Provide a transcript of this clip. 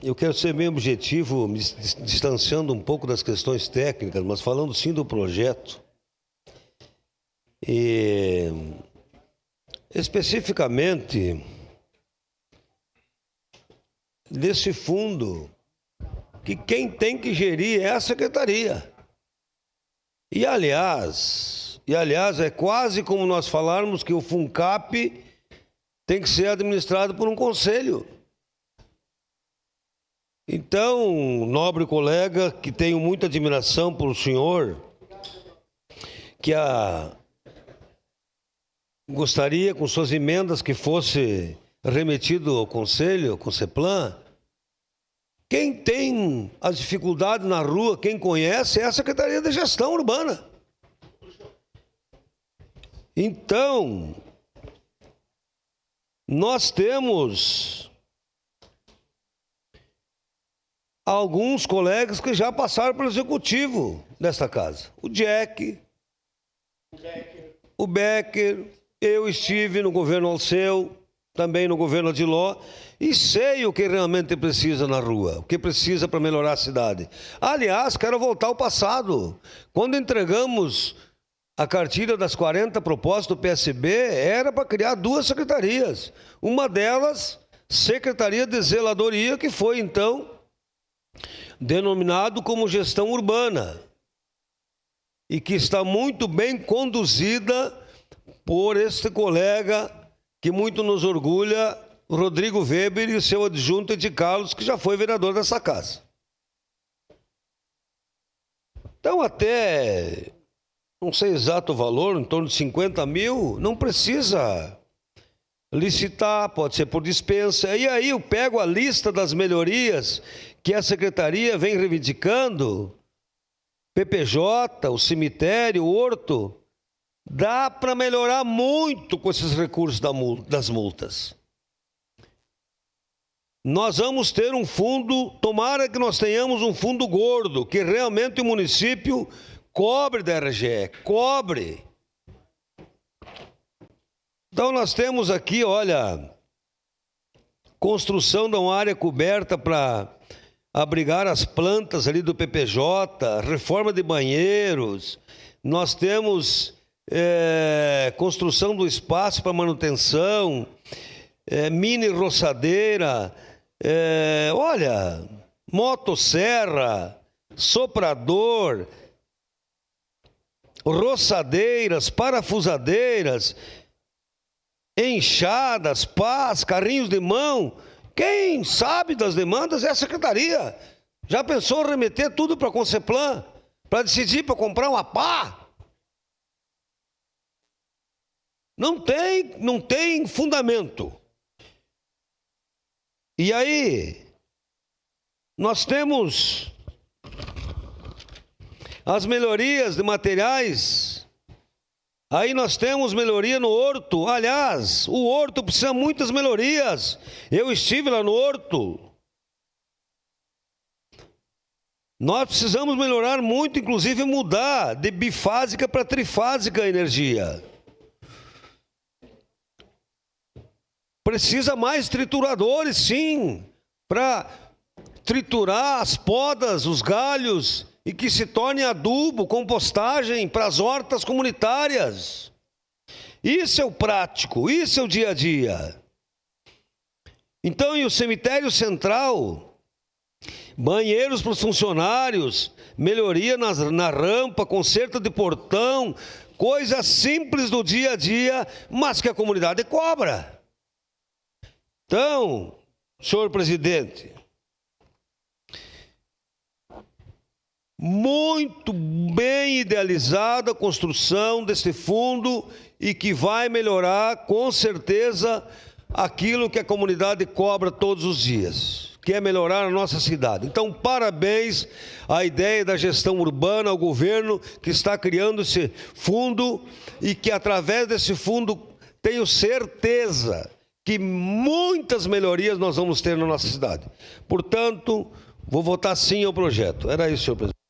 Eu quero ser bem objetivo, me distanciando um pouco das questões técnicas, mas falando sim do projeto. E, especificamente, desse fundo, que quem tem que gerir é a secretaria. E aliás, é quase como nós falarmos que o FUNCAP tem que ser administrado por um conselho. Então, nobre colega, que tenho muita admiração por o senhor, gostaria, com suas emendas, que fosse remetido ao conselho, ao CONCEPLAN. Quem tem as dificuldades na rua, quem conhece, é a Secretaria de Gestão Urbana. Então, nós temos alguns colegas que já passaram pelo executivo desta casa. O Jack, o Becker, eu estive no governo Alceu, também no governo Adiló, e sei o que realmente precisa na rua, o que precisa para melhorar a cidade. Aliás, quero voltar ao passado. Quando entregamos a cartilha das 40 propostas do PSB, era para criar 2 secretarias. Uma delas, Secretaria de Zeladoria, que foi então denominado como Gestão Urbana, e que está muito bem conduzida por este colega que muito nos orgulha, Rodrigo Weber, e o seu adjunto de Carlos, que já foi vereador dessa casa. Então, até, não sei exato o valor, em torno de 50 mil, não precisa licitar, pode ser por dispensa. E aí eu pego a lista das melhorias que a secretaria vem reivindicando, PPJ, o cemitério, o horto, dá para melhorar muito com esses recursos das multas. Nós vamos ter um fundo, tomara que nós tenhamos um fundo gordo, que realmente o município cobre da RGE, cobre. Então nós temos aqui, olha, construção de uma área coberta para abrigar as plantas ali do PPJ, reforma de banheiros, nós temos construção do espaço para manutenção, mini roçadeira, olha, motosserra, soprador, roçadeiras, parafusadeiras, enxadas, pás, carrinhos de mão. Quem sabe das demandas é a secretaria. Já pensou remeter tudo para a CONCEPLAN, para decidir para comprar uma pá? Não tem fundamento. E aí, nós temos as melhorias de materiais. Aí nós temos melhoria no horto. Aliás, o horto precisa de muitas melhorias. Eu estive lá no horto. Nós precisamos melhorar muito, inclusive mudar de bifásica para trifásica a energia. Precisa mais trituradores, sim, para triturar as podas, os galhos, e que se torne adubo, compostagem para as hortas comunitárias. Isso é o prático, isso é o dia a dia. Então, e o cemitério central, banheiros para os funcionários, melhoria na rampa, conserto de portão, coisas simples do dia a dia, mas que a comunidade cobra. Então, senhor presidente, muito bem idealizada a construção desse fundo e que vai melhorar, com certeza, aquilo que a comunidade cobra todos os dias, que é melhorar a nossa cidade. Então, parabéns à ideia da gestão urbana, ao governo que está criando esse fundo e que, através desse fundo, tenho certeza que muitas melhorias nós vamos ter na nossa cidade. Portanto, vou votar sim ao projeto. Era isso, senhor presidente.